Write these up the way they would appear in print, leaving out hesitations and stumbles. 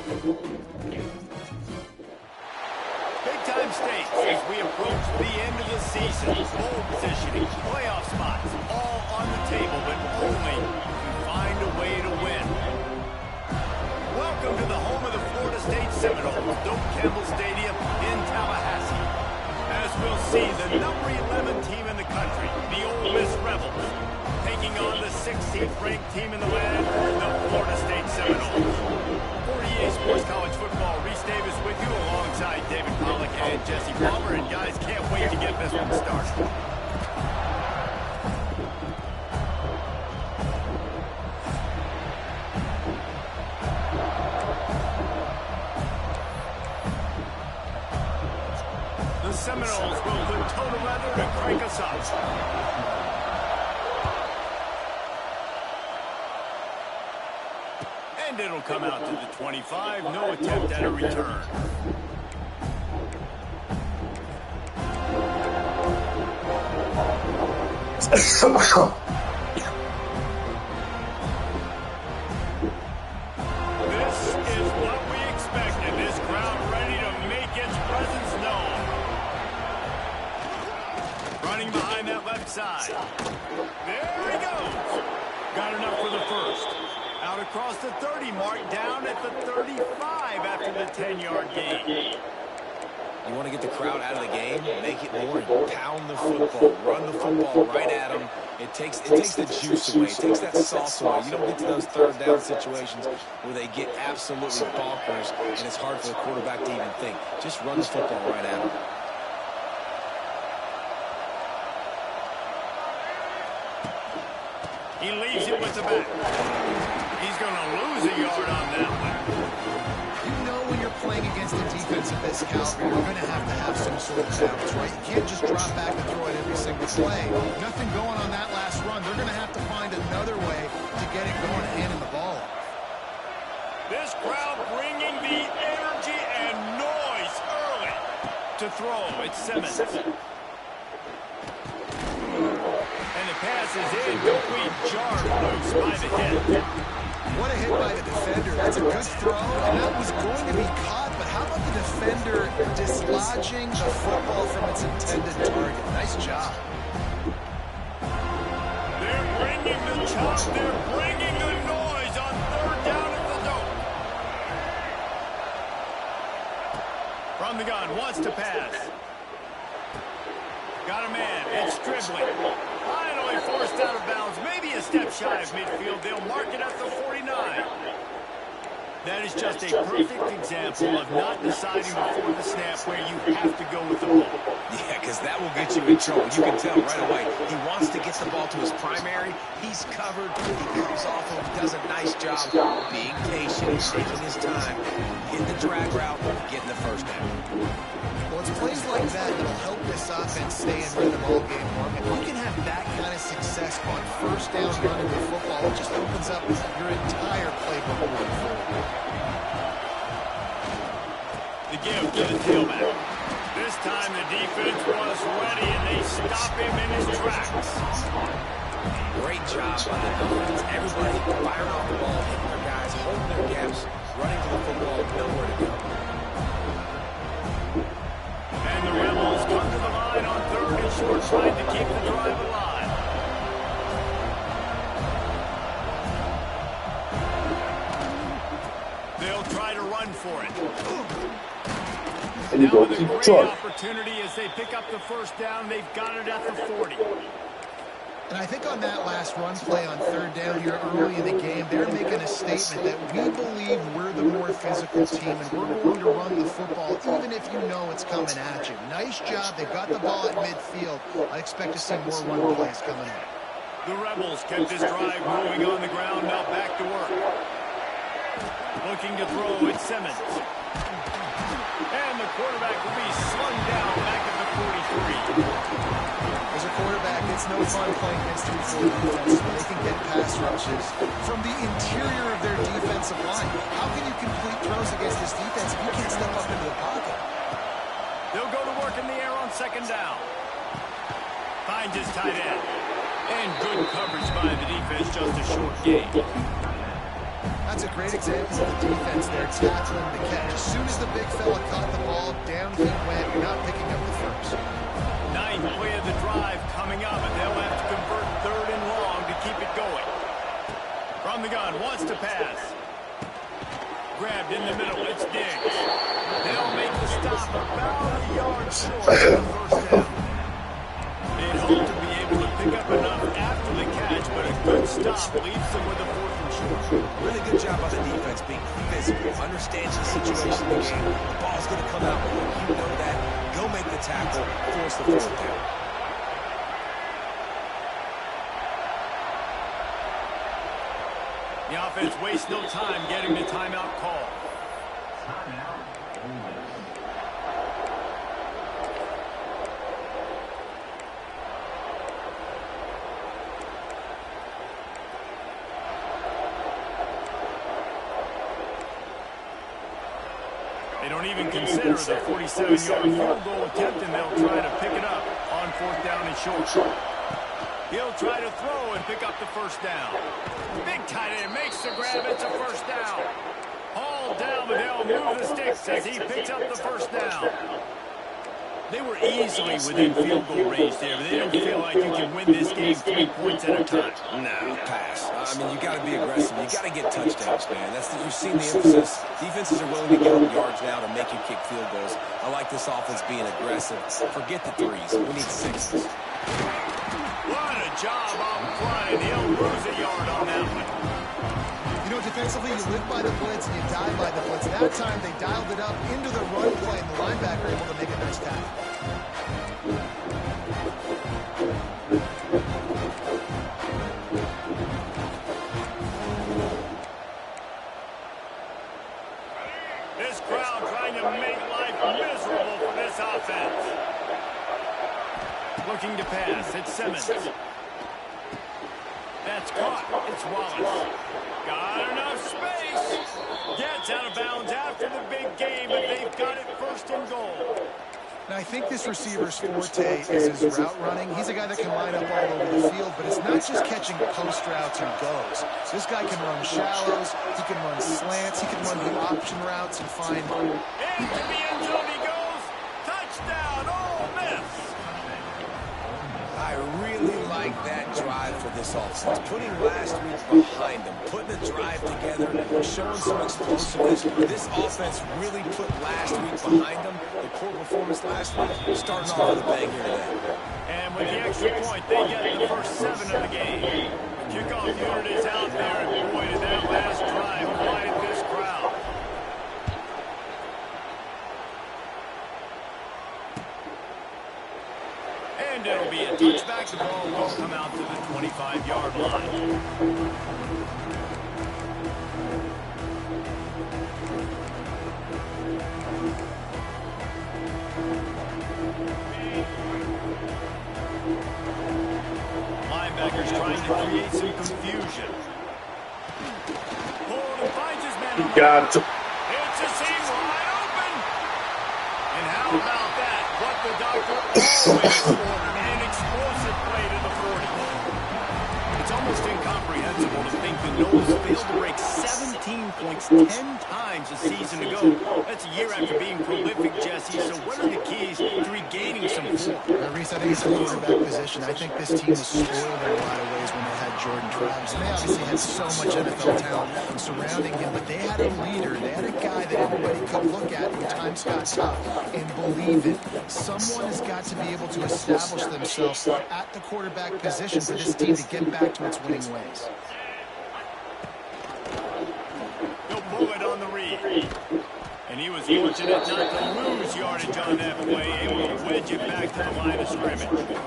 Big-time stakes as we approach the end of the season. Bowl positioning, playoff spots, all on the table, but only if you find a way to win. Welcome to the home of the Florida State Seminoles, Doak Campbell Stadium in Tallahassee. As we'll see, the number 11 team in the country, the Ole Miss Rebels, taking on the 16th ranked team in the land, the Florida State Seminoles. For EA Sports College Football, Reese Davis with you alongside David Pollack and Jesse Palmer. And guys, can't wait to get this one started. The Seminoles will put toe to leather to crank us up. And it'll come out to the 25. No attempt at a return. This is what we expected. This crowd ready to make its presence known. Running behind that left side. There he goes. Got enough for the first. Out across the 30 mark, down at the 35 after the 10-yard gain. You want to get the crowd out of the game, make it more, and pound the football, run the football right at them. It takes the juice away. It takes that sauce away. You don't get to those third down situations where they get absolutely bonkers, and it's hard for the quarterback to even think. Just run the football right at them. He leaves it with the back. He's going to lose a yard on that one. You know when you're playing against a defense of this caliber, you're going to have some sort of balance, right? You can't just drop back and throw it every single play. Nothing going on that last run. They're going to have to find another way to get it going and handing the ball. This crowd bringing the energy and noise early. To throw, it's Simmons. And the pass is in, complete, jarred loose by the hit. What a hit by the defender. That's a good throw, and that was going to be caught, but how about the defender dislodging the football from its intended target? Nice job. They're bringing the chop, they're bringing the noise on third down at the Doak. From the gun, wants to pass. Got a man, it's Stribley. Finally forced out of bounds, maybe a step shy of midfield. They'll mark it at the 49. That is just a perfect example of not deciding before the snap where you have to go with the ball. Yeah, because that will get you in trouble. You can tell right away. He wants to get the ball to his primary. He's covered. He comes off and does a nice job being patient, taking his time, hitting the drag route, getting the first down. Well, it's plays like that that'll help this offense stay in rhythm all game long. If you can have that kind of success on first down running the football, it just opens up your entire playbook moving forward. The give to the tailback. This time the defense was ready and they stop him in his tracks. Great job by the defense. Everybody firing off the ball, hitting their guys, holding their gaps, running to the football, nowhere to go. And the Rebels come to the line on third and short, trying to keep the drive alive. They'll try to run for it. Now with a great opportunity as they pick up the first down. They've got it at the 40. And I think on that last run play on third down here early in the game, they're making a statement that we believe we're the more physical team and we're going to run the football even if you know it's coming at you. Nice job. They got the ball at midfield. I expect to see more run plays coming up. The Rebels kept this drive moving on the ground. Now back to work. Looking to throw, it's Simmons. And the quarterback will be slung down back at the 43. As a quarterback, it's no fun playing against 2-4 defenses when they can get pass rushes from the interior of their defensive line. How can you complete throws against this defense if you can't step up into the pocket? They'll go to work in the air on second down. Finds his tight end. And good coverage by the defense, just a short gain. That's a great example of the defense there, tackling the catch. As soon as the big fella caught the ball, down he went. You're not picking up the first. Ninth play of the drive coming up, and they'll have to convert 3rd and long to keep it going. From the gun, wants to pass. Grabbed in the middle, it's Diggs. They'll make the stop about a yard short of the first down. They'd hope to be able to pick up enough after the catch, but a good stop leaves them with a 4th and short. Really good job by the defense being physical, understands the situation in the game. The ball's going to come out quick. You know that. Go make the tackle, force the 4th down. The offense wastes no time getting the timeout call. They don't even consider the 47-yard field goal attempt, and they'll try to pick it up on 4th down and short. He'll try to throw and pick up the first down. Big tight end makes the grab. It's a first down. Hauled down, but they'll move the sticks as he picks up the first down. They were easily within field goal range there, but they don't feel like you can win this game 3 points at a time. No, pass. I mean, you got to be aggressive. You got to get touchdowns, man. You've seen the emphasis. Defenses are willing to give up yards now to make you kick field goals. I like this offense being aggressive. Forget the 3s. We need 6s. What a job up front, and he'll lose a yard on that one. You know, defensively, you live by the blitz and you die by the blitz. That time, they dialed it up into the run play, and the linebacker able to make a nice tackle. This crowd trying to make life miserable for this offense. Looking to pass, it's Simmons. That's caught, it's Wallace. Got enough space. Gets out of bounds after the big game, but they've got it 1st and goal. Now, I think this receiver's forte is his route running. He's a guy that can line up all over the field, but it's not just catching post routes and goes. This guy can run shallows, he can run slants, he can run the option routes and find... Into the end zone he goes. Touchdown, Ole Miss. I really like that drive for this offense. Putting last week behind them, putting the drive together, showing some explosiveness. This offense really put last week behind them. The poor performance last week, starting off with a bang here today. And with the extra point, they get the first 7 of the game. The kickoff unit is out there, and boy, did that last drive quiet this crowd. And it'll be a touchback. The ball will come out to the 25-yard line. Linebackers trying to create some confusion. Ford finds his man on the Got it. It's a seam wide open. And how about that? What the doctor always ordered. An explosive play to the 40. It's almost incomprehensible to think the Noles failed to break 17 points 10 times a season ago. That's a year after being prolific, Jesse. So what are the keys to regaining some form? Reese, I think it's the quarterback position. I think this team was spoiled in a lot of ways when they had Jordan Travis. And they obviously had so much NFL talent surrounding him, but they had a leader. They had a guy that everybody could look at when times got tough and believe it. Someone has got to be able to establish themselves at the quarterback position for this team to get back to its winning ways. He'll pull it on the read. And he was fortunate not to lose yardage on that play, able to wedge it back to the line of scrimmage.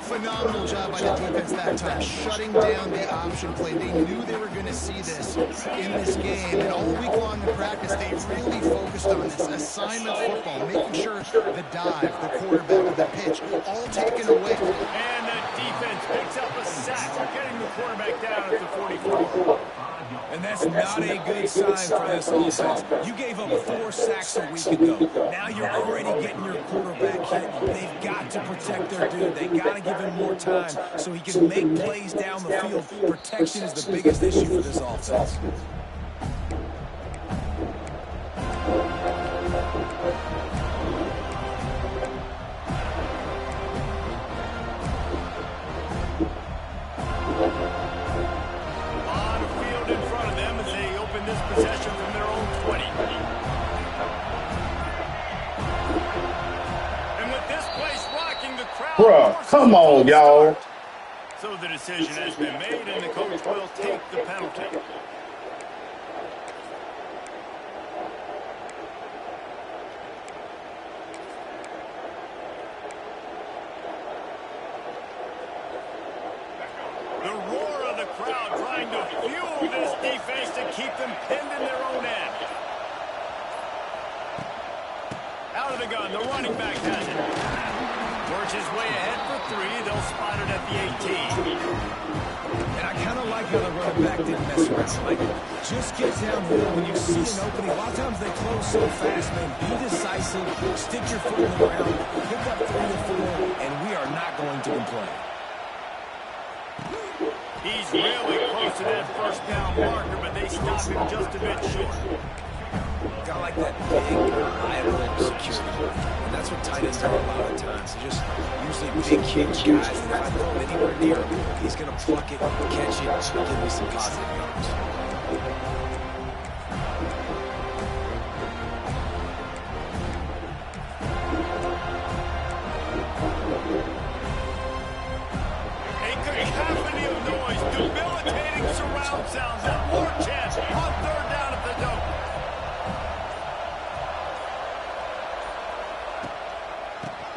Phenomenal job by the defense that time, shutting down the option play. They knew they were going to see this in this game, and all week long in practice, they really focused on this assignment football, making sure the dive, the quarterback, the pitch, all taken away. And the defense picks up a sack, getting the quarterback down at the 44. And then That's not a good sign for this offense. You gave up 4 sacks a week ago. Now you're already getting your quarterback hit. They've got to protect their dude. They got to give him more time so he can make plays down the field. Protection is the biggest issue for this offense. Possession from their own 20. And with this place rocking, the crowd... Bruh, come on, y'all. So the decision has been made, and the coach will take the penalty. The roar of the crowd trying to fuel this defense to keep them pinned in their own end. Out of the gun, the running back has it. Works his way ahead for 3. They'll spot it at the 18. And I kind of like how the running back didn't mess around. Like, just get downhill when you see an opening. A lot of times they close so fast, man. Be decisive, stick your foot in the ground, pick up 3 to 4, and we are not going to complain. He's really close to that first down marker, but they stop him just a bit short. Got like that big, reliable security. And that's what tight ends are a lot of times. They're just usually big, huge guys. And if I throw him anywhere near him, he's going to pluck it, catch it, and give me some positive yards. Debilitating surround sounds and more chance on 3rd down if they don't.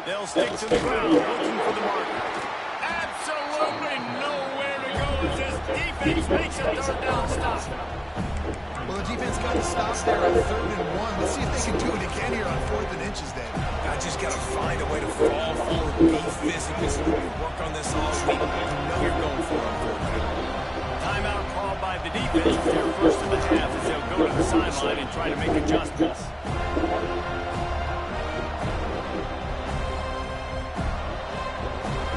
They'll stick to the ground, looking for the marker. Absolutely nowhere to go as this defense makes a 3rd down stop. Well, the defense got to stop there on 3rd and 1. Let's see if they can do it again here on 4th and inches, Dave. I just got to find a way to fall forward, be physical, work on this all week. You know you're going for it on 4th down. Timeout called by the defense here first of the half as they'll go to the sideline and try to make adjustments.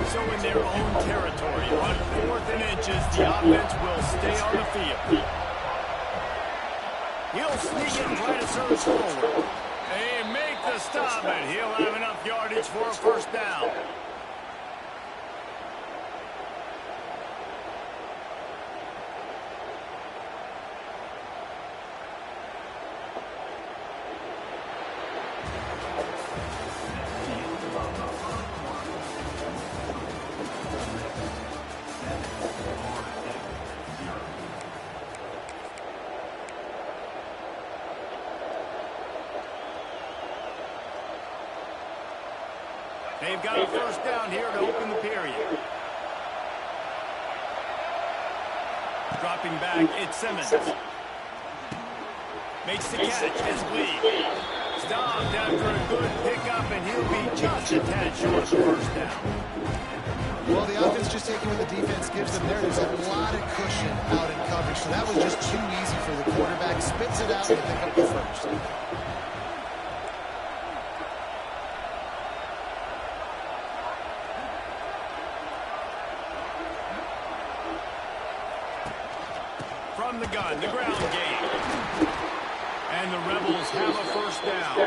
So in their own territory, on 4th and inches, the offense will stay on the field. He'll sneak it and try to surge forward. They make the stop, and he'll have enough yardage for a 1st down. They've got a 1st down here to open the period. Dropping back, it's Simmons. Makes the catch as Lee. Stopped after a good pickup, and he'll be just a tad short of the 1st down. Well, the offense just taking what the defense gives them there. There's a lot of cushion out in coverage, so that was just too easy for the quarterback. Spits it out and pick up the 1st. From the gun, the ground game. And the Rebels have a 1st down.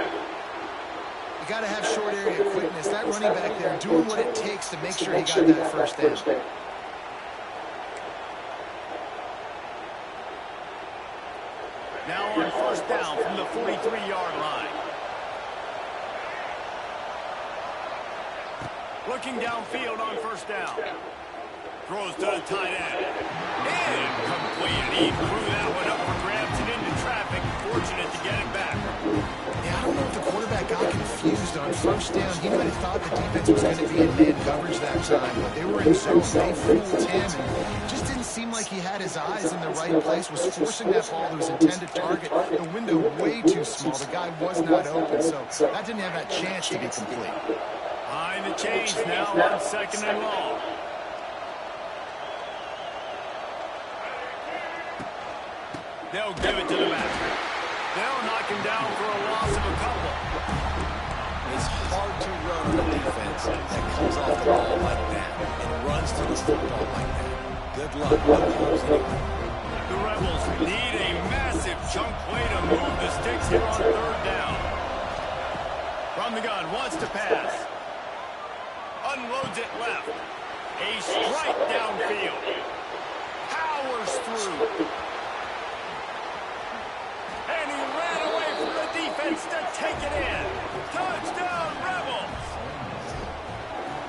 You got to have short area quickness. That running back there doing what it takes to make sure he got that 1st down. Now on 1st down from the 43-yard line. Looking downfield on 1st down. Throws to the tight end. Incomplete. He threw that one up for grabs and into traffic. Fortunate to get it back. Yeah, I don't know if the quarterback got confused on 1st down. He might have thought the defense was going to be in man coverage that time, but they were in zone. They fooled him, and it just didn't seem like he had his eyes in the right place, was forcing that ball to his intended target. The window way too small. The guy was not open, so that didn't have that chance to be complete. Behind the chains now on 2nd and long. They'll give it to the back. They'll knock him down for a loss of a couple. It's hard to run on a defense that comes off the ball like that and runs to the football like that. Good luck. No calls anyway. The Rebels need a massive chunk play to move the sticks here on third down. From the gun, wants to pass. Unloads it left. A strike downfield. Powers through. And he ran away from the defense to take it in. Touchdown, Rebels!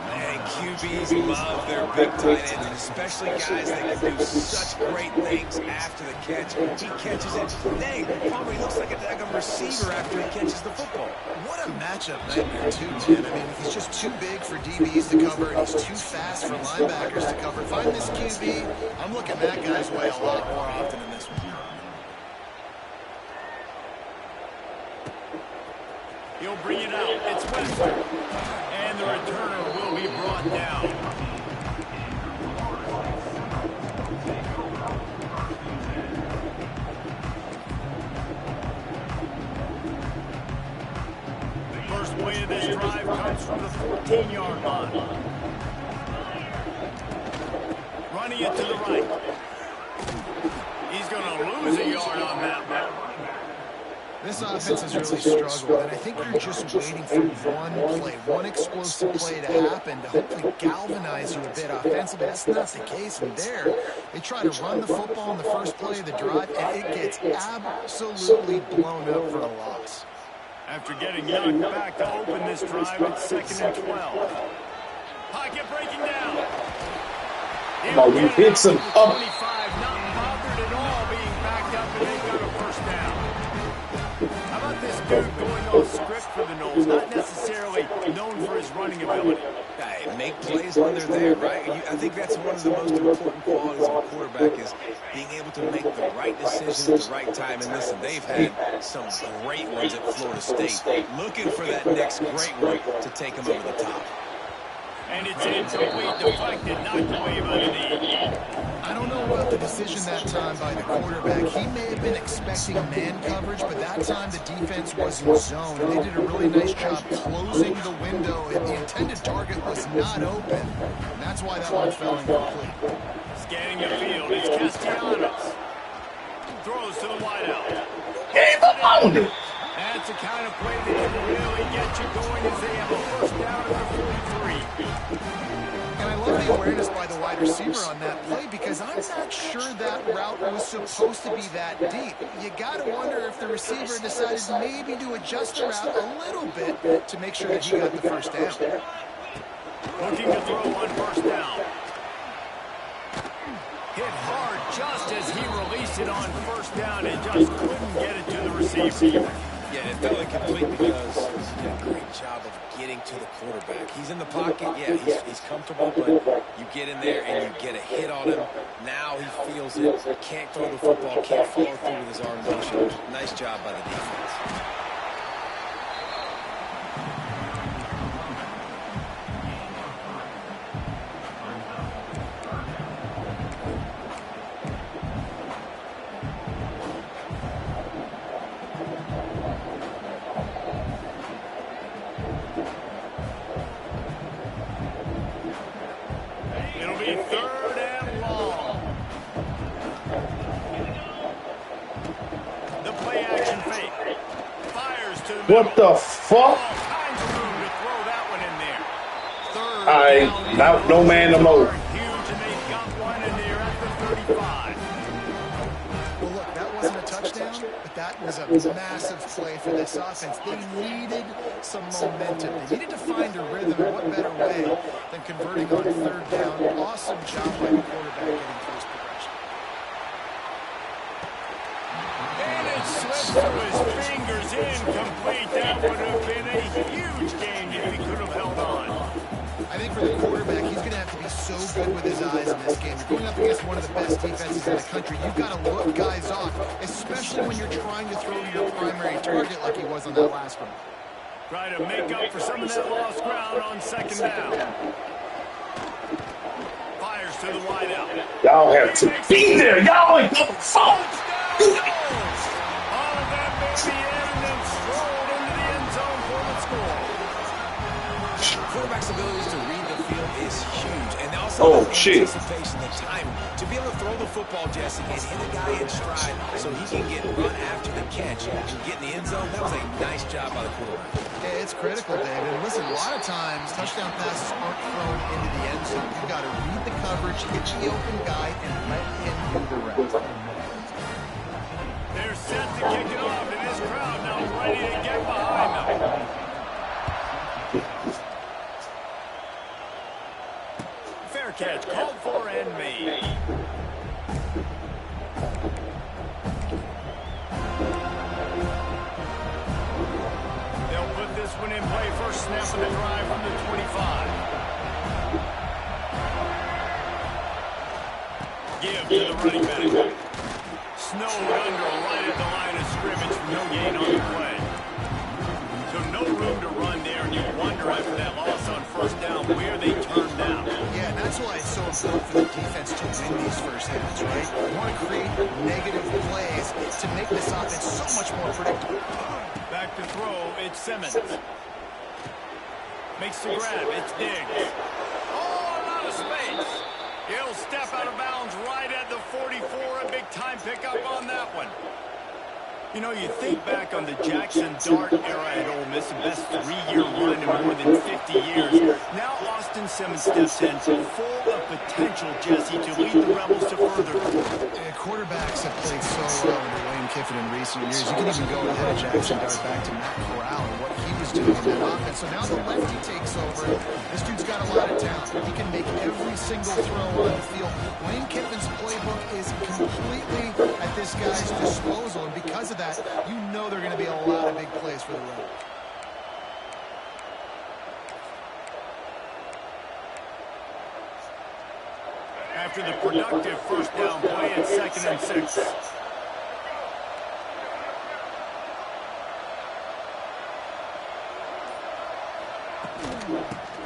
Man, QBs love their big tight ends, and especially guys that can do such great things after the catch. He catches it. Dang, probably looks like a daggum receiver after he catches the football. What a matchup nightmare, too, man. I mean, he's just too big for DBs to cover, and he's too fast for linebackers to cover. If I'm this QB, I'm looking that guy's way a lot more often than this one. He'll bring it out. It's Webster. And the returner will be brought down. First play of this drive comes from the 14-yard line. Running it to the right. He's going to lose a yard on that one. This offense has really struggled, and I think you're just waiting for one play, one explosive play to happen to hopefully galvanize you a bit offensively. That's not the case. And there, they try to run the football in the first play of the drive, and it gets absolutely blown up for a loss. After getting knocked back to open this drive, it's 2nd and 12. Pocket breaking down. Oh, you hit some up. 25, not bothered at all being backed up, and they got a first down. How about this dude going off script for the Knowles? Not necessarily known for his running ability. Hey, make plays when they're there, right? I think that's one of the most important qualities of a quarterback is being able to make the right decision at the right time. And listen, they've had some great ones at Florida State. Looking for that next great one to take them over the top. And it's incomplete, deflected, knocked away by the knee. I don't know about the decision that time by the quarterback. He may have been expecting man coverage, but that time the defense was in zone. And they did a really nice job closing the window, and the intended target was not open. And that's why that one fell incomplete. Scanning the field, it's Castellanos. Throws to the wideout. Game on it. That's the kind of play that can really get you going as they have a first down at the 43. And I love the awareness by the wide receiver on that play because I'm not sure that route was supposed to be that deep. You got to wonder if the receiver decided maybe to adjust the route a little bit to make sure that he got the first down. Looking to throw on first down. Hit hard just as he released it on first down and just couldn't get it to the receiver. Yeah, it fell incomplete because he did a great job of getting to the quarterback. He's in the pocket. Yeah, he's comfortable, but you get in there and you get a hit on him. Now he feels it. Can't throw the football, can't follow through with his arm motion. Nice job by the defense. Third and long. The play action fake. Fires to the middle. What the fuck? All kinds of room to throw that one in there. Third All right, down, now no man to mow. huge, and they've got one, and they're at the 35. Well, look, that wasn't a touchdown, but that was a massive play for this offense. They needed some momentum. They needed to find a rhythm, and what better way than converting on third down. Awesome job by the quarterback getting through his progression. And it slips through his fingers, incomplete. That would have been a huge gain if he could have held on. I think for the quarterback, he's going to have to be so good with his eyes in this game. You're going up against one of the best defenses in the country. You've got to look guys off, especially when you're trying to throw to your primary target like he was on that last one. Try to make up for some of that lost ground on second down. Fires to the wideout. Y'all have to be there. Y'all ain't got the phone. Touchdown, goes! All of that baby in and then strolled into the end zone for the score. Quarterback's abilities to read the field is huge. And also the anticipation, the timing. To be able to throw the football, Jesse, and hit a guy in stride so he can get run after the catch and get in the end zone, that was a nice job by the quarterback. Yeah, it's critical, David. And listen, a lot of times touchdown passes aren't thrown into the end zone. You've got to read the coverage, hit the open guy, and let him do the rest. They're set to kick it off, and this crowd now ready to get behind them. Fair catch, called for and made. They'll put this one in play. First snap of the drive from the 25. Give to the running back. Snowed under right at the line of scrimmage. No gain on the play. So no room to run there, and you wonder after that loss on first down where they turned down. Yeah, and that's why it's so important for the defense to win these first downs, right? You want to create negative plays to make this offense so much more predictable. Back to throw, it's Simmons. Makes the grab, it's Diggs. Oh, a lot of space. He'll step out of bounds right at the 44. A big-time pickup on that one. You know, you think back on the Jackson Dart era at Ole Miss, the best three-year run in more than 50 years. Now Austin Simmons steps in, full of potential, Jesse, to lead the Rebels to further. Quarterbacks have played so well under Lane Kiffin in recent years. You can even go ahead of Jackson Dart back to Matt Corral and what he was doing in that offense. So now the lefty takes over. This dude's got a lot of talent. He can make every single throw on the field. Lane Kiffin's playbook is completely at this guy's disposal, and because of that, you know there are going to be a lot of big plays for the Rebels. After the productive first down play, it's 2nd and 6.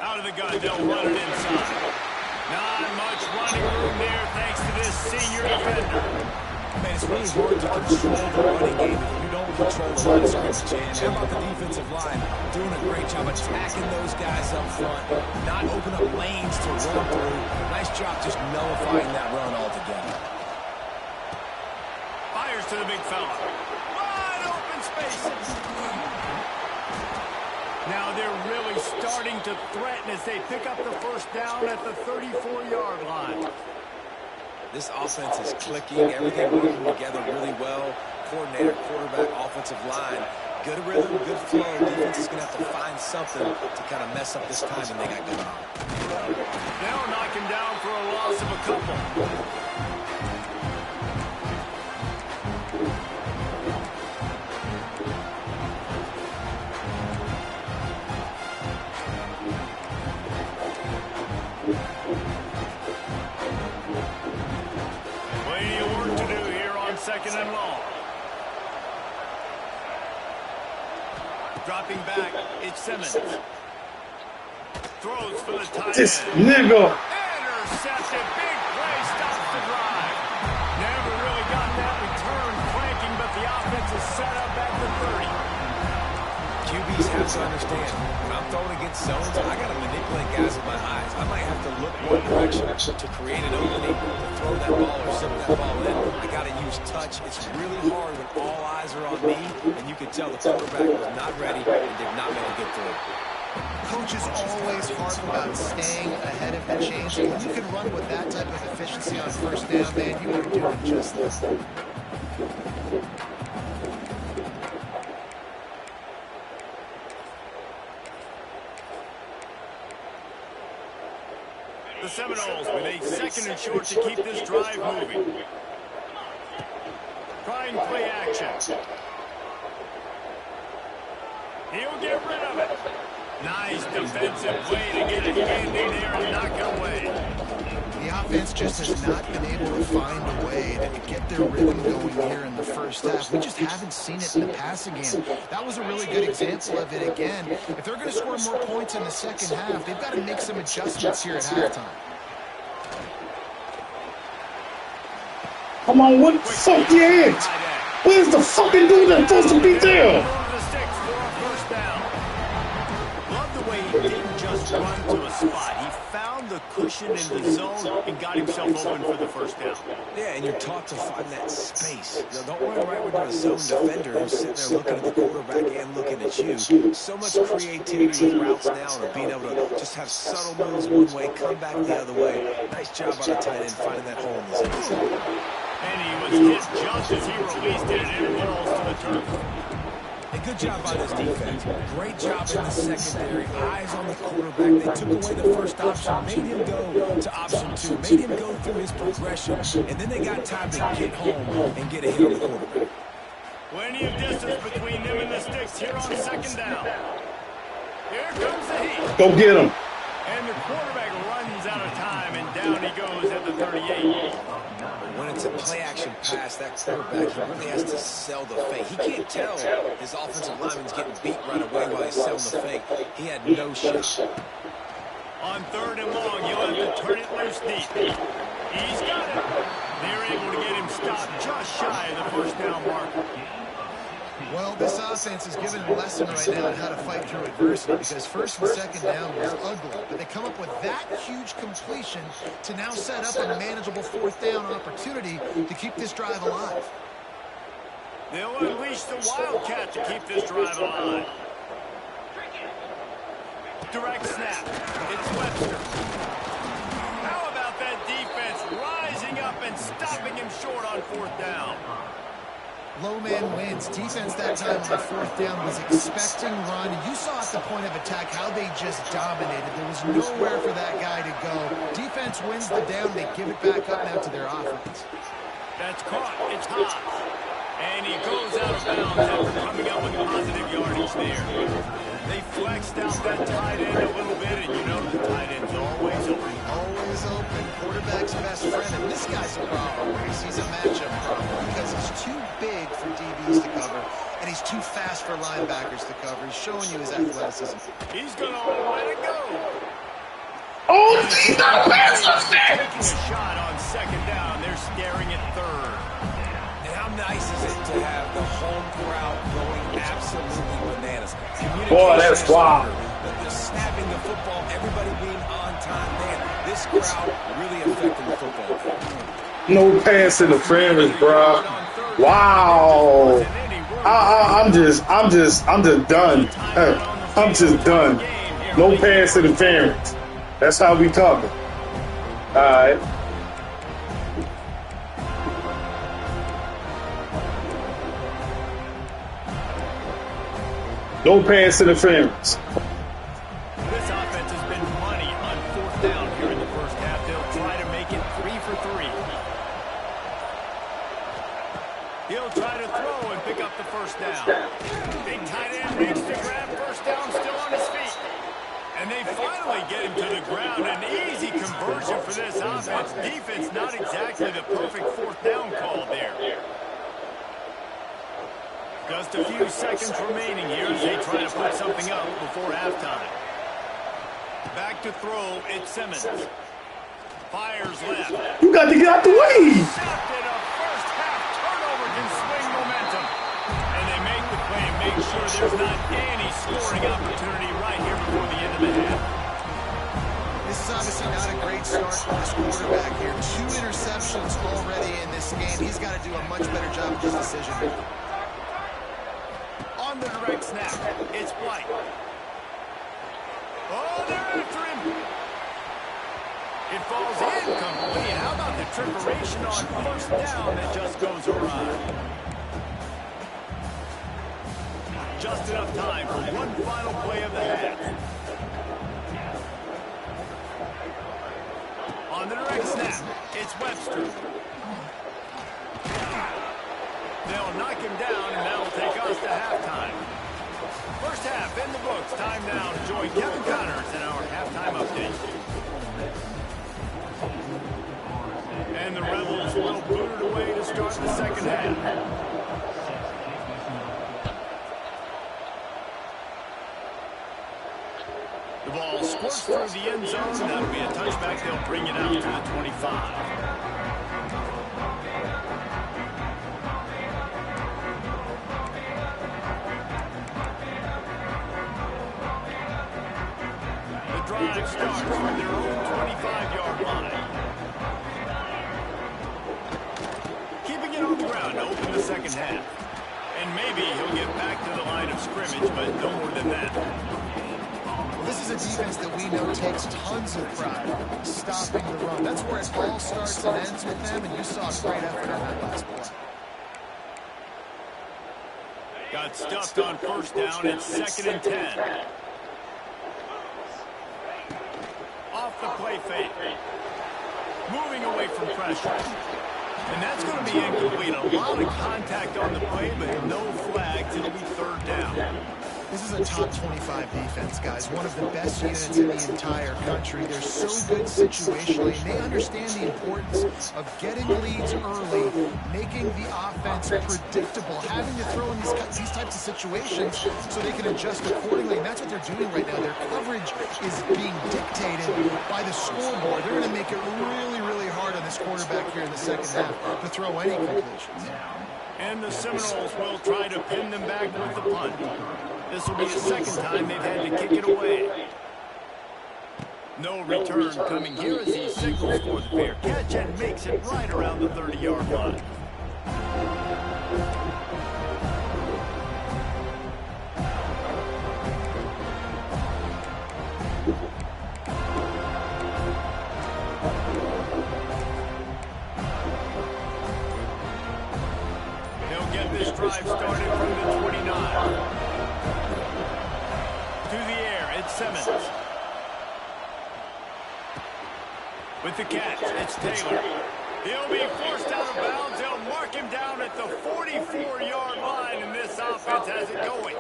Out of the gun, they'll run it inside. Not much running room there thanks to this senior defender. Man, it's really hard to control the running game if you don't control the line of scrimmage. And how about the defensive line doing a great job attacking those guys up front, not open up lanes to run through. Nice job just nullifying that run altogether. Fires to the big fella. Wide open spaces. Now they're really starting to threaten as they pick up the first down at the 34-yard line. This offense is clicking, everything working together really well. Coordinator, quarterback, offensive line. Good rhythm, good flow. Defense is going to have to find something to kind of mess up this timing they got going on. They'll knock him down for a loss of a couple. Second and long. Dropping back, it's Simmons. Throws for the tight end. This nigga. Intercepted. Big play. Stops the drive. Never really got that return cranking, but the offense is set up at the 30. QBs have to understand, when I'm throwing against zones, I got to manipulate guys with my eyes. I might have to look one direction to create an opening, to throw that ball or zip that ball in. I got to use touch. It's really hard when all eyes are on me, and you can tell the quarterback was not ready and did not make a good throw. Coaches always harp about staying ahead of the chains. When you can run with that type of efficiency on first down, man, you are doing just this. The Seminoles with a 2nd and short to keep this drive moving. Trying play action. He'll get rid of it. Nice defensive play to get his hand in there and knock it away. The offense just has not been able to find a way to get their rhythm going here in the first half. We just haven't seen it in the passing game. That was a really good example of it again. If they're going to score more points in the second half, they've got to make some adjustments here at halftime. Come on, what the fuck you at? Where's the fucking dude that's supposed to be there? Love the way he didn't just run to a spot. He found the cushion in the zone and got himself open for the first down. Yeah, and you're taught to find that space. You know, don't run right with a zone defender who's sitting there looking at the quarterback and looking at you. So much creativity with routes now and being able to just have subtle moves one way, come back the other way. Nice job by the tight end finding that hole in the zone. And he was hit just as he released it, and it falls to the turf. A good job by this defense. Great job in the secondary. Eyes on the quarterback. They took away the first option, made him go to option 2, made him go through his progression, and then they got time to get home and get a hit on the quarterback. Plenty of distance between them and the sticks here on second down. Here comes the heat. Go get him. And the quarterback runs out of time, and down he goes at the 38. When it's a play-action pass, that quarterback, he really has to sell the fake. He can't tell his offensive lineman's getting beat right away while he's selling the fake. He had no shot. On third and long, you'll have to turn it loose deep. He's got it. They're able to get him stopped just shy of the first down marker. Well, this offense is giving a lesson right now on how to fight through adversity because first and second down was ugly, but they come up with that huge completion to now set up a manageable fourth down opportunity to keep this drive alive. They'll unleash the Wildcat to keep this drive alive. Direct snap. It's Webster. How about that defense rising up and stopping him short on fourth down? Low man wins. Defense that time on fourth down was expecting run. You saw at the point of attack how they just dominated. There was nowhere for that guy to go. Defense wins the down. They give it back up now to their offense. That's caught. It's Haas. And he goes out of bounds after coming up with positive yardage there. They flexed out that tight end a little bit, and you know the tight end's always open. Always open. Quarterback's best friend. And this guy's a problem. He's a matchup problem because he's too big for DBs to cover, and he's too fast for linebackers to cover. He's showing you his athleticism. He's going to let it go. Oh, he's not a pass touchdown. Taking a shot on second down. They're staring at third. And how nice is it to have the home crowd going absolutely bananas? Boy, that's wild. The snapping the football, everybody being on time. Man, this crowd really affecting the football game. No pass interference, bro. Wow. I'm just done. I'm just done. No pass interference. That's how we talking. All right. No pass interference. This offense has been money on fourth down here in the first half. They'll try to make it 3 for 3. He'll try to throw and pick up the first down. Big tight end makes the grab. First down, still on his feet. And they finally get him to the ground. An easy conversion for this offense. Defense not exactly the perfect fourth down call there. Just a few seconds remaining here as they try to put something up before halftime. Back to throw, it's Simmons. Fires left. You got to get out the way. Intercepted. A first half turnover can swing momentum. And they make the play and make sure there's not any scoring opportunity right here before the end of the half. This is obviously not a great start for this quarterback here. 2 interceptions already in this game. He's got to do a much better job of his decision making. On the direct snap, it's White. Oh, they're after him. It falls incomplete. How about the trickeration on first down that just goes awry? Just enough time for one final play of the half. On the direct snap, it's Webster. They'll knock him down, and that'll take us to halftime. First half in the books. Time now to join Kevin Connors in our halftime update. And the Rebels will boot it away to start the second half. The ball squirts through the end zone. That'll be a touchback. They'll bring it out to the 25. drive starts from their own 25-yard line. Keeping it on the ground to open the second half. And maybe he'll get back to the line of scrimmage, but no more than that. Well, this is a defense that we know takes tons of pride stopping the run. That's where it all starts and ends with them, and you saw a great effort on that last play. Got stuffed on first down. It's 2nd and 10. Off the play fake. Moving away from pressure. And that's going to be incomplete. A lot of contact on the play, but no flags. It'll be 3rd down. This is a top 25 defense, guys. One of the best units in the entire country. They're so good situationally, and they understand the importance of getting leads early, making the offense predictable, having to throw in these types of situations so they can adjust accordingly. And that's what they're doing right now. Their coverage is being dictated by the scoreboard. They're going to make it really, really hard on this quarterback here in the second half to throw any completions. And the Seminoles will try to pin them back with the punt. This will be the 2nd time they've had to kick it away. No return coming here as he signals for the fair catch and makes it right around the 30-yard line. They'll get this drive started from the 29. To the air, it's Simmons. With the catch, it's Taylor. He'll be forced out of bounds. They'll mark him down at the 44-yard line, and this offense has it going.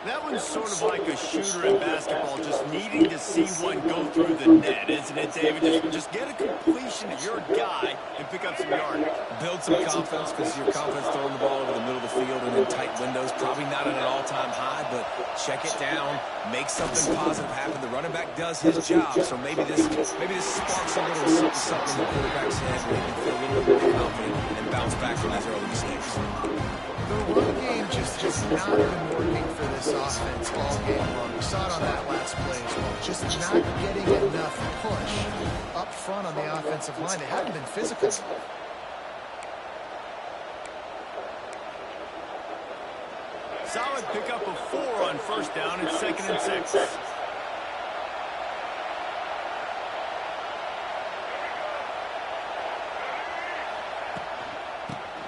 That one's sort of like a shooter in basketball, just needing to see one go through the net, isn't it, David? Just get a completion to your guy and pick up some yardage. Build some confidence, because your confidence throwing the ball over the middle of the field and in tight windows, probably not at an all-time high, but check it down, make something positive happen. The running back does his job, so maybe this sparks a little something in the quarterback's head where he can feel a little bit more confident and bounce back from these early mistakes. The run game just has not been working for this offense all game long. We saw it on that last play as well. Just not getting enough push up front on the offensive line. They haven't been physical. Solid pickup of 4 on first down. It's 2nd and 6.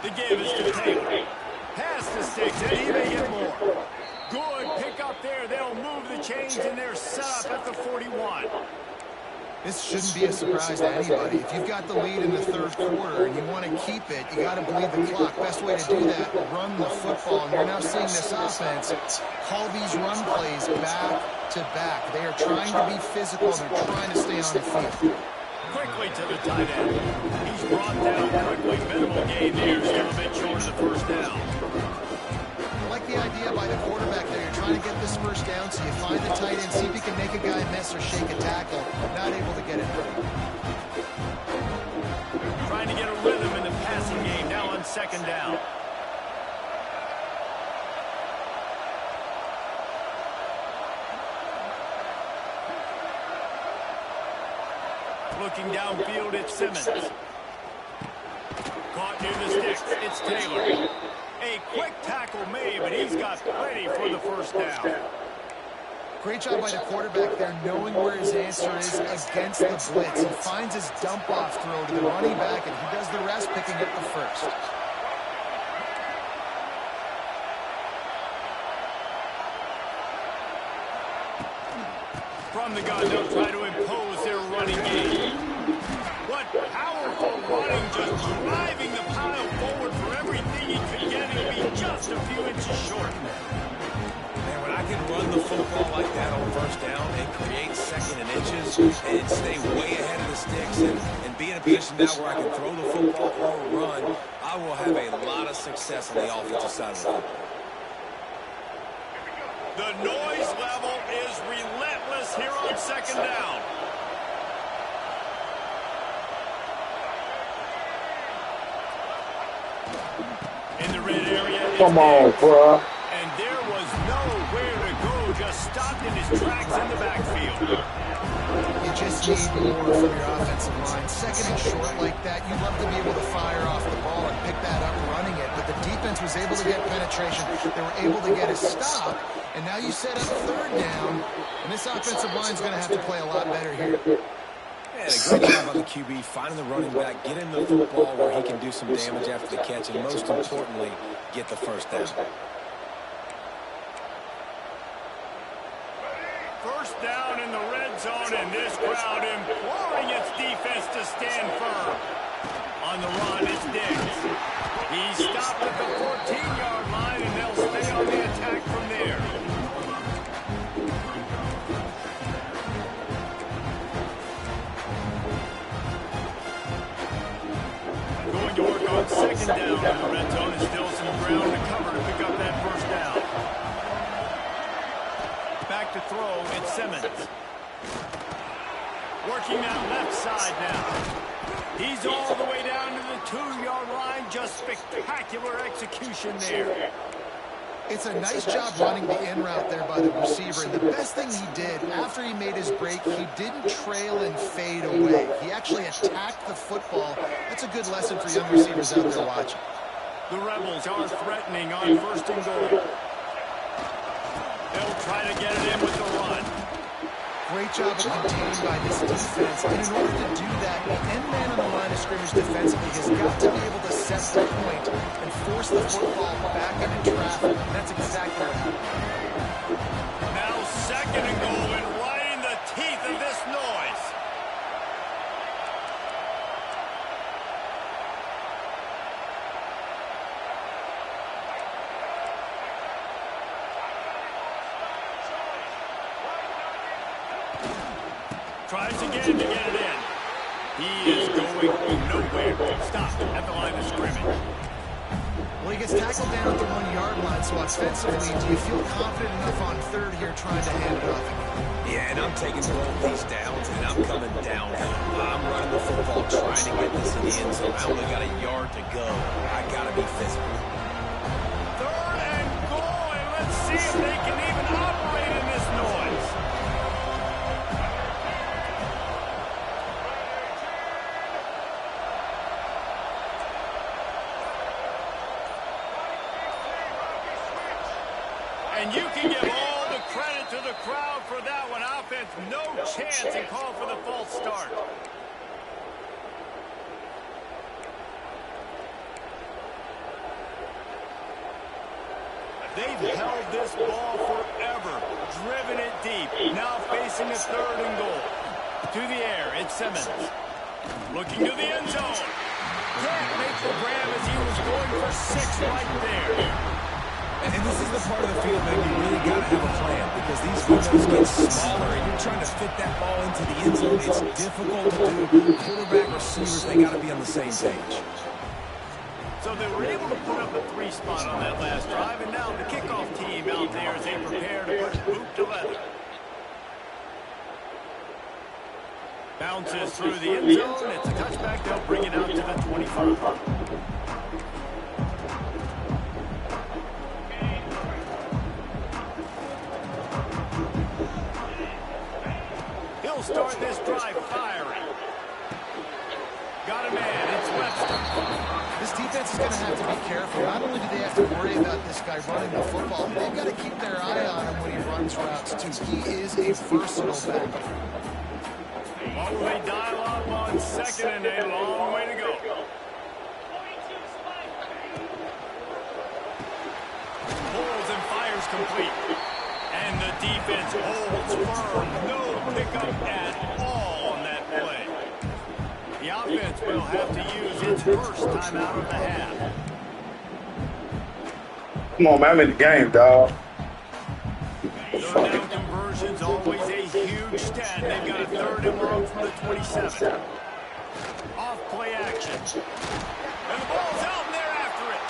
The give is to Taylor. Pass the sticks, and he may get more. Good pickup there. They'll move the chains, and they're set up at the 41. This shouldn't be a surprise to anybody. If you've got the lead in the 3rd quarter and you want to keep it, you got to bleed the clock. Best way to do that, run the football. And you're now seeing this offense call these run plays back to back. They are trying to be physical. They're trying to stay on the field. Quickly to the tight end. He's brought down quickly. Minimal gain there. Still a bit short of the first down. I like the idea by the quarterback there. You're trying to get this first down, so you find the tight end, see if you can make a guy miss or shake a tackle. Not able to get it done. Trying to get a rhythm in the passing game now on 2nd down. Looking downfield, it's Simmons. Caught near the sticks, it's Taylor. A quick tackle made, but he's got plenty for the first down. Great job by the quarterback there, knowing where his answer is against the blitz. He finds his dump-off throw to the running back, and he does the rest, picking up the first. From the gun, they'll try to impose their running game. What powerful running, just driving the pile forward for everything he could get. He'll be just a few inches short. Man, when I can run the football like that on first down and create 2nd and inches and stay way ahead of the sticks and be in a position now where I can throw the football or run, I will have a lot of success on the offensive side of the football. The noise level is relentless here on 2nd down. In the red area. Come on, bro. And there was nowhere to go just stopped in his tracks in the backfield. You just need more from your offensive line. Second and short like that, you'd love to be able to fire off the ball and pick that up running it, but the defense was able to get penetration. They were able to get a stop, and now you set up third down, and this offensive line is going to have to play a lot better here. Yeah, a great job on the QB, finding the running back, get him the football where he can do some damage after the catch, and most importantly, get the first down. First down in the red zone, and this crowd imploring its defense to stand firm. On the run, it's Diggs. He stopped at the 14-yard line, and they'll stay on the attack from there. Going to work on second down in the red zone, and still some ground to cover to pick up that first down. Back to throw, it's Simmons. Working that left side now. He's all the way down to the 2-yard line. Just spectacular execution there. It's a nice job running the in route there by the receiver. And the best thing he did after he made his break, he didn't trail and fade away. He actually attacked the football. That's a good lesson for young receivers out there watching. The Rebels are threatening on first and goal. They'll try to get it in with the run. Great job of containing by this defense. And in order to do that, the end man on the line of scrimmage defensively has got to be able to set the point and force the football back into traffic. And that's exactly what happened. Now second and goal, and right in the teeth of this noise. Tries again to get it in. He is going nowhere. Stopped at the line of scrimmage. Well, he gets tackled down at the 1-yard line, so offensively, do you feel confident enough on third here trying to hand it off? Yeah, and I'm taking both these downs, and I'm coming downhill. I'm running the football, trying to get this in the end zone. I only got a yard to go. I got to be physical. Third and goal, and let's see if they can even operate in this noise. And you can give all the credit to the crowd for that one. Offense, no chance, and call for the false start. They've held this ball forever, driven it deep. Now facing a third and goal. To the air, it's Simmons. Looking to the end zone. Can't make the grab as he was going for 6 right there. And this is the part of the field that you really got to have a plan, because these windows get smaller and you're trying to fit that ball into the end zone. It's difficult to do. Quarterback, receivers, they got to be on the same page. So they were able to put up a 3 spot on that last drive, and now the kickoff team out there as they prepare to put boot to leather. Bounces through the end zone. It's a touchback. They'll bring it out to the 25. He'll start this drive firing. Got a man. It's Webster. This defense is going to have to be careful. Not only do they have to worry about this guy running the football, but they've got to keep their eye on him when he runs routes, too. He is a versatile back. What will they dial up on second, and a long way to go. Pulls and fires complete. And the defense holds firm. No pickup at all on that play. The offense will have to use its first timeout of the half. Come on, man. I'm in the game, dog. Third down conversion's always a huge stat. They've got a third and long from the 27. Off play action. And the ball's out, and they're after it.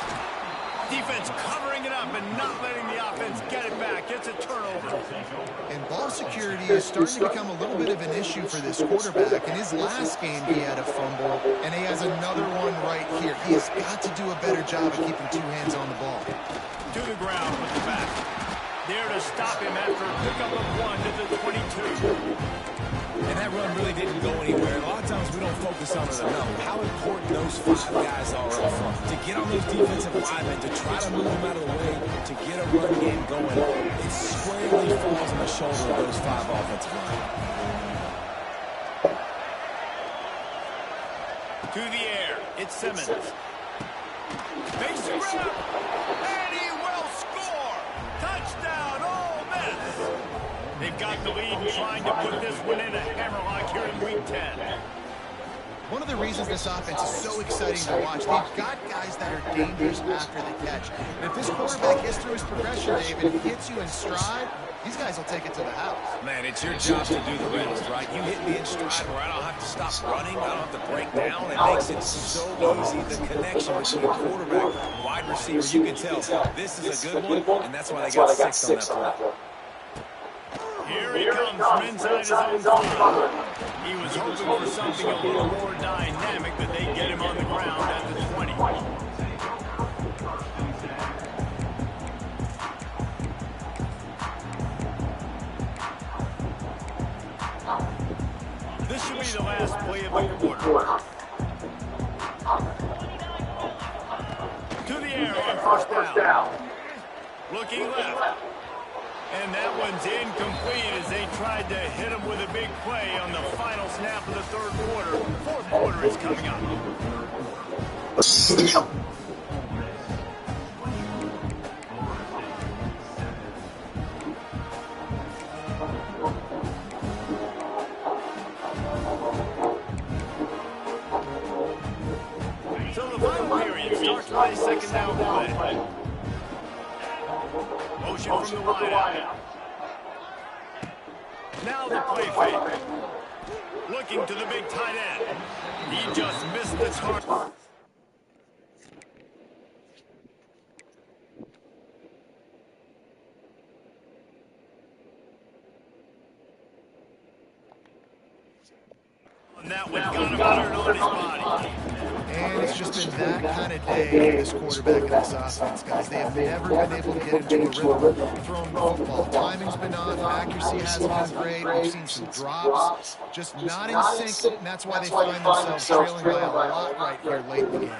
Defense covering it up and not letting the offense get it back. It's a turnover. And ball security is starting to become a little bit of an issue for this quarterback. In his last game, he had a fumble, and he has another one right here. He has got to do a better job of keeping 2 hands on the ball. To the ground with the back. There to stop him after a pickup of 1 to the 22. And that run really didn't go anywhere. A lot of times we don't focus on it enough. How important those 5 guys are up front. To get on those defensive linemen, to try to move them out of the way, to get a run game going, it squarely falls on the shoulder of those 5 offensive linemen. To the air, it's Simmons. Makes the grab, and he will score! Touchdown, Ole Miss! They've got the lead and trying to put this one in a hammerlock here in Week 10. One of the reasons this offense is so exciting to watch, they've got guys that are dangerous after the catch. And if this quarterback gets through his progression, David, and hits you in stride, these guys will take it to the house. Man, it's your job to do the rest, right? You hit me in stride where I don't have to stop running, I don't have to break down. It makes it so easy, the connection between quarterback and wide receiver. You can tell this is a good one, and that's why they got 6 on that play. Here he comes from inside his own 40. He was hoping for something a little more dynamic, but they get him on the ground at the 20. This should be the last play of the quarter. To the air on first down. Looking left. And that one's incomplete as they tried to hit him with a big play on the final snap of the third quarter. Fourth quarter is coming up. So the final period starts with a second down play. Motion from the wide out. Now the play fake. Looking to the big tight end. He just missed the target. And that one got him cleared on his body. And it's just been that kind of day for this quarterback and this offense, guys. They have never been able to get into a rhythm throwing the football. Timing's been off. Accuracy hasn't been great. We've seen some drops. Just not in sync, and that's why they find themselves trailing by a lot right here late in the game.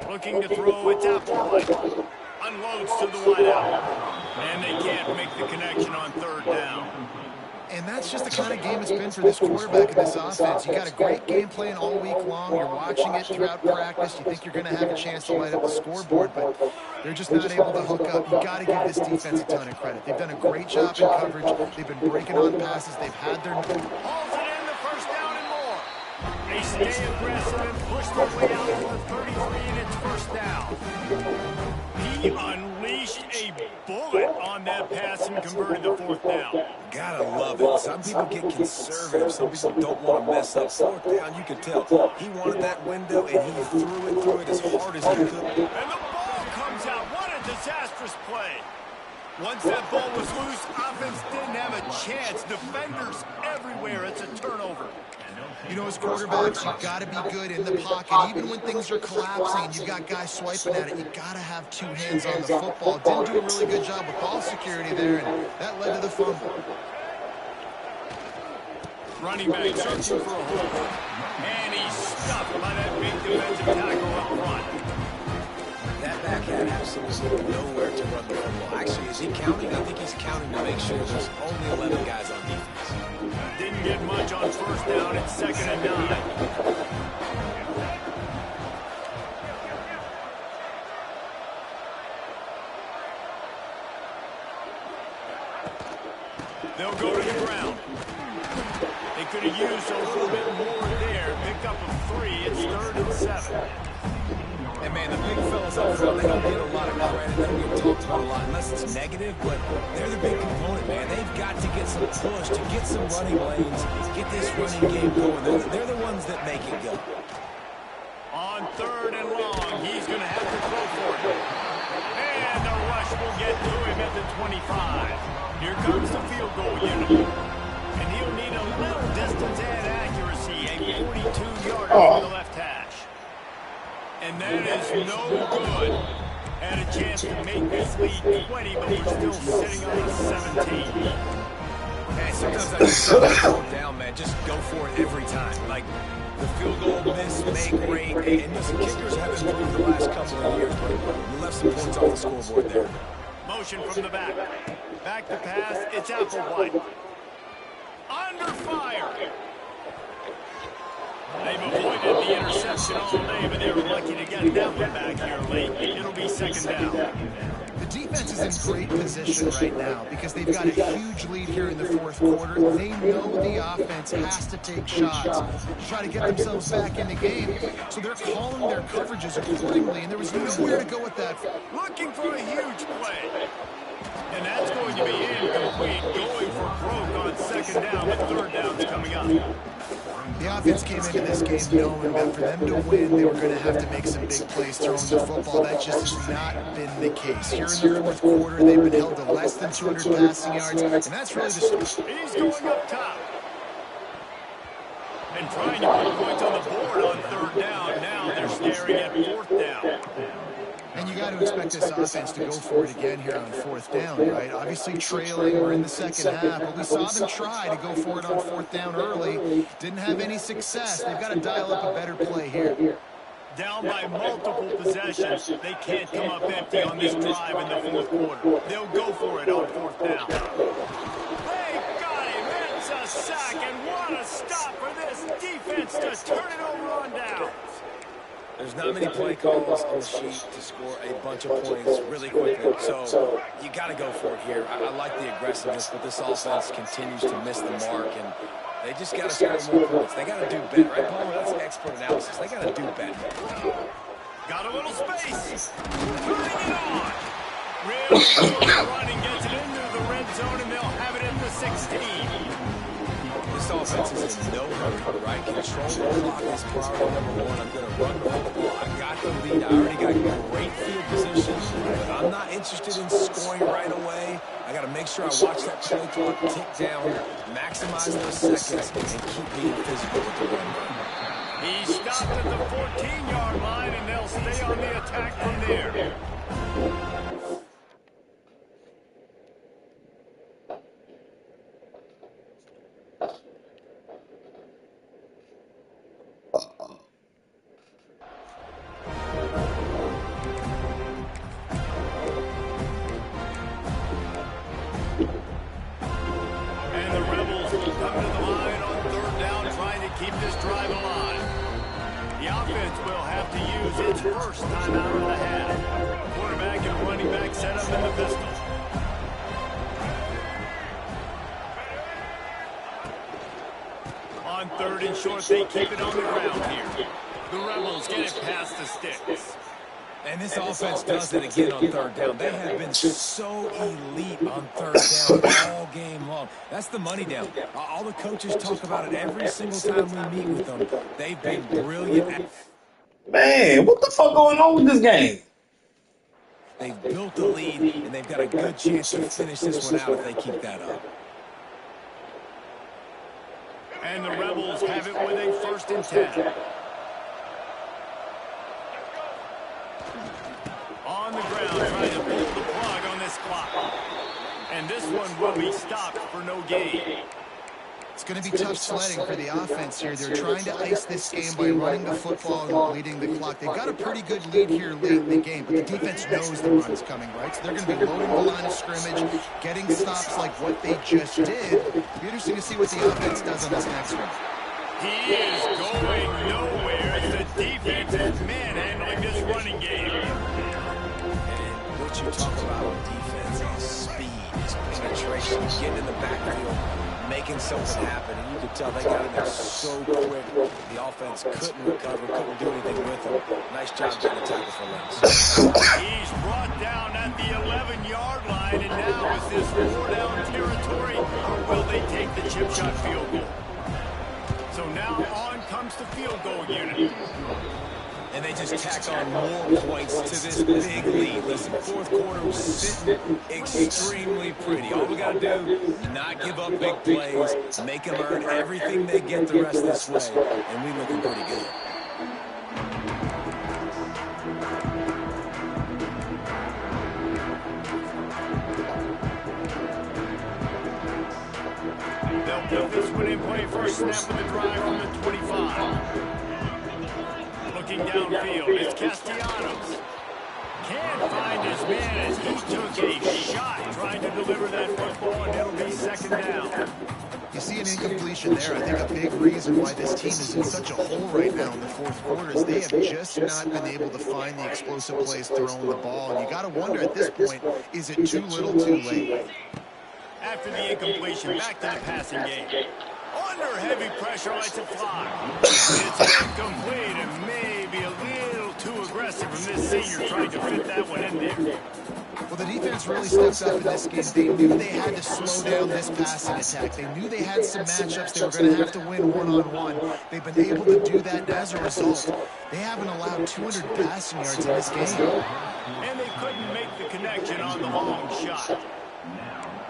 Looking to throw, it's Applewhite. Unloads to the wideout. And they can't make the connection on third down. And that's just the kind of game it's been for this quarterback and this offense. You got a great game plan all week long. You're watching it throughout practice. You think you're going to have a chance to light up the scoreboard, but they're just not able to hook up. You got to give this defense a ton of credit. They've done a great job in coverage. They've been breaking on passes. They've had their... Hauls it in the first down and more. They stay aggressive and push their way out to the 33, and it's first down. He unleashed a bullet on that pass and converted the fourth down. Gotta love it. Some people get conservative. Some people don't want to mess up. Fourth down, you can tell. He wanted that window, and he threw it as hard as he could. And the ball comes out. What a disastrous play. Once that ball was loose, offense didn't have a chance. Defenders everywhere. It's a turnover. You know, as quarterbacks, you've got to be good in the pocket. Even when things are collapsing and you've got guys swiping at it, you've got to have 2 hands on the football. Didn't do a really good job with ball security there, and that led to the fumble. Running back searching for a hole. And he's stuffed by that big defensive tackle up front. That back had absolutely nowhere to run the football. Actually, is he counting? I think he's counting to make sure there's only 11 guys on defense. Didn't get much on first down. It's 2nd and 9. They'll go to the ground. They could have used a little bit more there. Picked up a 3. It's 3rd and 7. And man, the big fellas up front, they don't get a lot of credit. They don't get talked about a lot unless it's negative, but they're the big component, man. They've got to get some push, to get some running lanes, get this running game going. They're the ones that make it go. On 3rd and long, he's going to have to throw for it. And the rush will get to him at the 25. Here comes the field goal unit. And he'll need a little distance and accuracy. A 42-yarder from the left hash. And that is no good. Had a chance to make this lead 20, but we're still sitting on a 17. Hey, sometimes I just slow down, man. Just go for it every time. Like the field goal miss, make rate. And listen, kickers have improved the last couple of years, but you left some points off the scoreboard there. Motion from the back. Back to pass. It's Applewhite. Under fire. They've avoided the interception all day, but they were lucky to get that one back here late. It'll be second down. The defense is in great position right now because they've got a huge lead here in the fourth quarter. They know the offense has to take shots to try to get themselves back in the game. So they're calling their coverages accordingly, and there was nowhere to go with that. Looking for a huge play. And that's going to be incomplete. Going for broke on second down, but third down's coming up. The offense came into this game knowing that for them to win, they were going to have to make some big plays throwing the football. That just has not been the case. Here in the fourth quarter, they've been held to less than 200 passing yards, and that's really the story. He's going up top. And trying to put points on the board on third down. Now they're staring at fourth down. And you got to expect this offense to go for it again here on fourth down, right? Obviously trailing, we're in the second half, but we saw them try to go for it on fourth down early. Didn't have any success. They've got to dial up a better play here. Down by multiple possessions. They can't come up empty on this drive in the fourth quarter. They'll go for it on fourth down. They got him. It's a sack, and what a stop for this defense to turn it over on downs. There's not many play calls on the sheet to score a bunch of points really quickly. So you got to go for it here. I like the aggressiveness, but this offense continues to miss the mark, and they just got to score more points. They got to do better, right, Palmer? That's expert analysis. They got to do better. Got a little space. Turning it on. Really good running, gets it into the red zone, and they'll have it in the 16. This offense is in no hurry, right? Control the clock is priority number one. I'm going to run the football. I got the lead. I already got great field position, but I'm not interested in scoring right away. I got to make sure I watch that play clock tick down, maximize those seconds, and keep being physical with the run. He stopped at the 14-yard line, and they'll stay on the attack from there. Keep this drive alive. The offense will have to use its first time out of the half. Quarterback and running back set up in the pistol. On third and short, they keep it on the ground here. The Rebels get it past the sticks. And this offense does it again on third down. They have been so elite on third down all game long. That's the money down. All the coaches talk about it every single time we meet with them. They've been brilliant. Man, what the fuck going on with this game? They've built the lead, and they've got a good chance to finish this one out if they keep that up. And the Rebels have it with a 1st and 10. On the ground, trying to pull the plug on this clock. And this one will be stopped for no gain. It's going to be tough sledding for the offense here. They're trying to ice this game by running the football and bleeding the clock. They've got a pretty good lead here late in the game, but the defense knows the run's coming, right? So they're going to be loading the line of scrimmage, getting stops like what they just did. It'll be interesting to see what the offense does on this next one. He is going nowhere as the defense is manhandling this running game. And what you talk about on defense is speed, is penetration, getting in the backfield, making something happen, and you could tell they got in there so quick. The offense couldn't recover, couldn't do anything with them. Nice job getting a tackle for Lynch. He's brought down at the 11-yard line, and now is this 4-down territory, or will they take the chip shot field goal? So now on comes the field goal unit. And they just tack on more points to this big lead. Listen, fourth quarter was sitting extremely pretty. All we got to do, not give up big plays, make them earn everything they get the rest of this way, and we looking pretty good. take this one in play. First snap of the drive from the 25. Looking downfield, it's Castellanos. Can't find his man as he took a shot trying to deliver that football, and it'll be second down. You see an incompletion there. I think a big reason why this team is in such a hole right now in the fourth quarter is they have just not been able to find the explosive plays throwing the ball. And you got to wonder at this point, is it too little, too late? After the incompletion, back to the passing game. Under heavy pressure, lets it fly. It's incomplete and maybe a little too aggressive from this senior trying to fit that one in there. Well, the defense really stepped up in this game. They knew they had to slow down this passing attack. They knew they had some matchups they were going to have to win one-on-one. They've been able to do that, and as a result, they haven't allowed 200 passing yards in this game. And they couldn't make the connection on the long shot.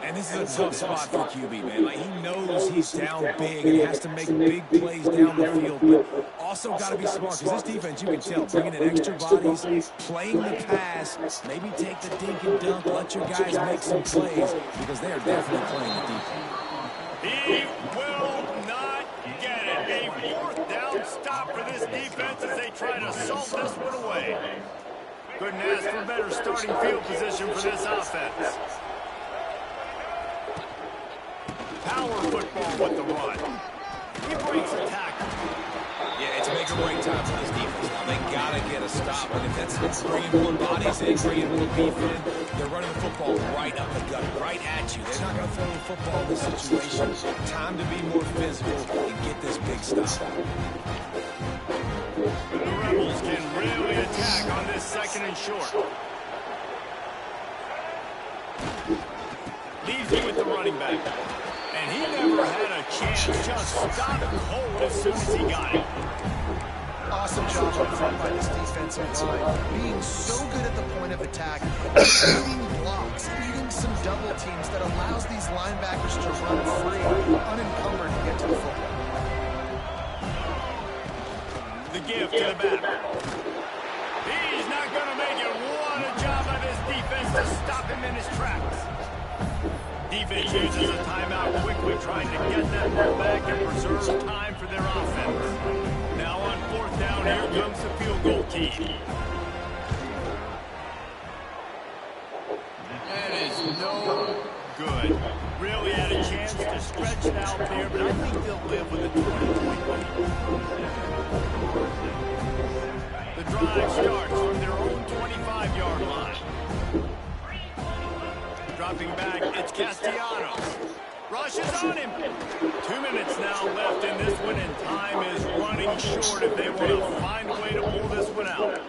And this is a tough spot for QB, man. Like, he knows he's down big and has to make big plays down the field, but also got to be smart because this defense, you can tell, bringing in extra bodies, playing the pass, maybe take the dink and dunk, let your guys make some plays because they are definitely playing the defense. He will not get it. A fourth down stop for this defense as they try to salt this one away. Couldn't ask for better starting field position for this offense. Power football with the run. He breaks a tackle. Yeah, it's make or break time for this defense. Now, they got to get a stop. And if that's bringing more bodies in, bringing more beef in, they're running the football right up the gut, right at you. They're not going to throw the football in this situation. Time to be more physical and get this big stop. The Rebels can really attack on this second and short. Leaves it with the running back. And he never had a chance, just stopped cold as soon as he got it. Awesome job up front by this defensive line, being so good at the point of attack, eating blocks, eating some double teams that allows these linebackers to run free, unencumbered to get to the football. The give to the back. He's not going to make it. What a job by this defense to stop him in his tracks. Defense uses a timeout quickly, trying to get that ball back and preserve time for their offense. Now on fourth down, here comes the field goal team. That is no good. Really had a chance to stretch it out there, but I think they'll live with a 20-point lead. The drive starts from their own 25-yard line. Dropping back, it's Castellanos. Rushes on him. 2 minutes now left in this one, and time is running short if they want to find a way to pull this one out.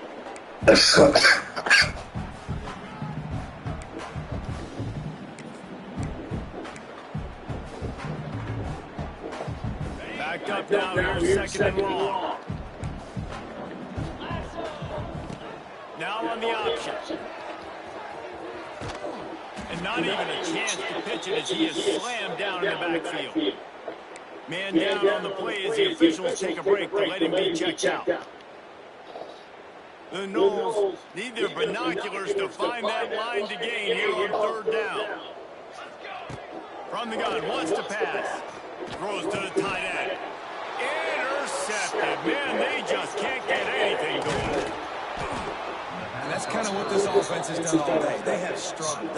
Backed up now, here's second and long. Now on the option. And not even a chance to pitch it as he is slammed down in the backfield. Man down on the play as the officials take a break to let him be checked out. The Noles need their binoculars to find that line to gain here on third down. From the gun, wants to pass. Throws to the tight end. Intercepted. Man, they just can't get anything going. And that's kind of what this offense has done all day. They have struggled.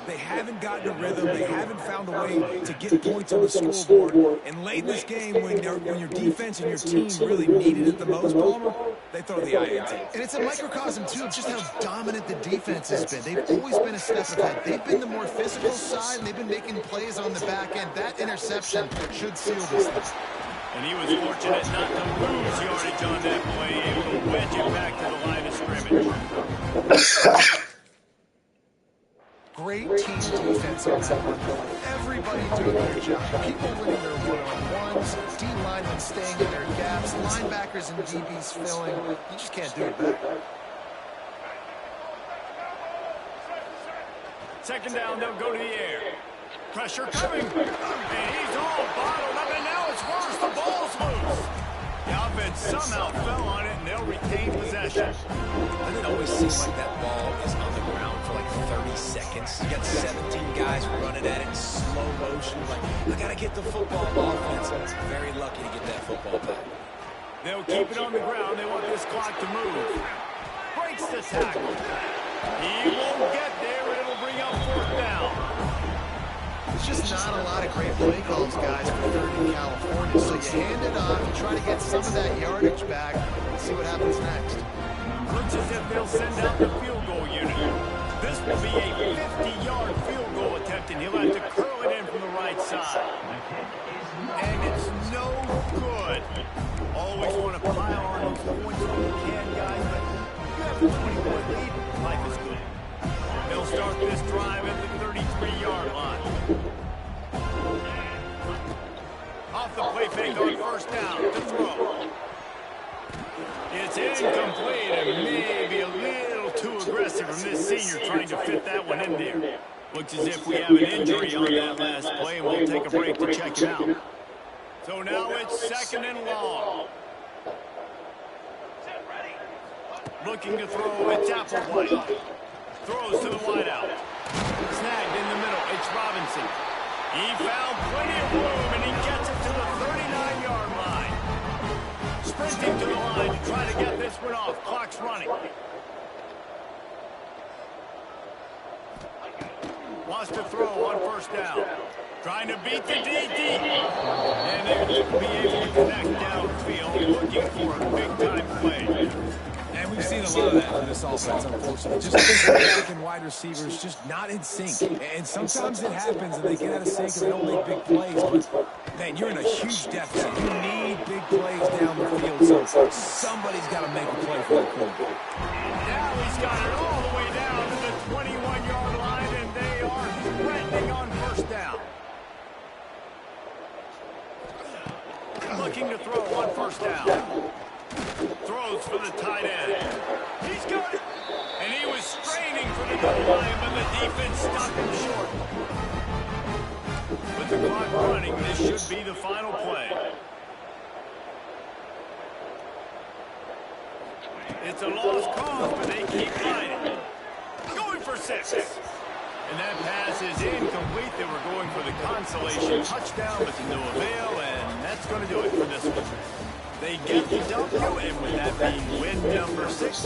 They haven't gotten a rhythm. They haven't found a way to get points on the scoreboard. And late in this game, when your defense and your team really needed it the most, Palmer, they throw the INT. And it's a microcosm, too, of just how dominant the defense has been. They've always been a step ahead. They've been the more physical side, and they've been making plays on the back end. That interception should seal this thing. And he was fortunate not to lose yardage on that play, able to wedge it back to the line of scrimmage. Great team defense on that one. Everybody doing their job. People winning their one-on-ones, D-linemen staying in their gaps, linebackers and DBs filling. You just can't do it back. Second down, they'll go to the air. Pressure coming. And he's all bottled up, and now it's worse. The ball's loose. The offense somehow fell on it, and they'll retain possession. Doesn't it always seem like that ball is on the ground for like 30 seconds? You got 17 guys running at it in slow motion. Like, I got to get the football offense. Very lucky to get that football back. They'll keep it on the ground. They want this clock to move. Breaks the tackle. He won't get there, and it'll bring up 4th down. It's just not a lot of great play calls, guys, for 3rd in California. So you hand it off, you try to get some of that yardage back, and see what happens next. Looks as if they'll send out the field goal unit. This will be a 50-yard field goal attempt, and he'll have to curl it in from the right side. And it's no good. Always want to pile on those points when you can, guys, but you have a 20-point lead, life is good. They'll start this drive at the 33-yard line. Off the play fake on 1st down to throw. It's incomplete and maybe a little too aggressive from this senior trying to fit that one in there. Looks as if we have an injury on that last play, and we'll take a break to check him out. So now it's 2nd and long. Looking to throw, it's Applewhite. Throws to the wideout. Snagged in the middle, it's Robinson. He found plenty of room, and he gets it to the 39-yard line. Sprinting to the line to try to get this one off. Clock's running. Wants to throw on 1st down. Trying to beat the DD. And they won't be able to connect downfield. Looking for a big-time play. And we've seen a lot of that from this offense, unfortunately. Just American wide receivers just not in sync. And sometimes it happens, and they get out of sync and they don't make big plays. But, man, you're in a huge deficit. You need big plays down the field. So somebody's got to make a play for the quarterback. Now he's got it all the way down to the 21-yard line, and they are threatening on 1st down. Looking to throw on 1st down. Throws for the tight end. He's got it. And he was straining for the goal line, but the defense stopped him short. With the clock running, this should be the final play. It's a lost cause, but they keep fighting. Going for 6. And that pass is incomplete. They were going for the consolation touchdown, but to no avail, and that's going to do it for this one. They get the W, and with that being win number 6.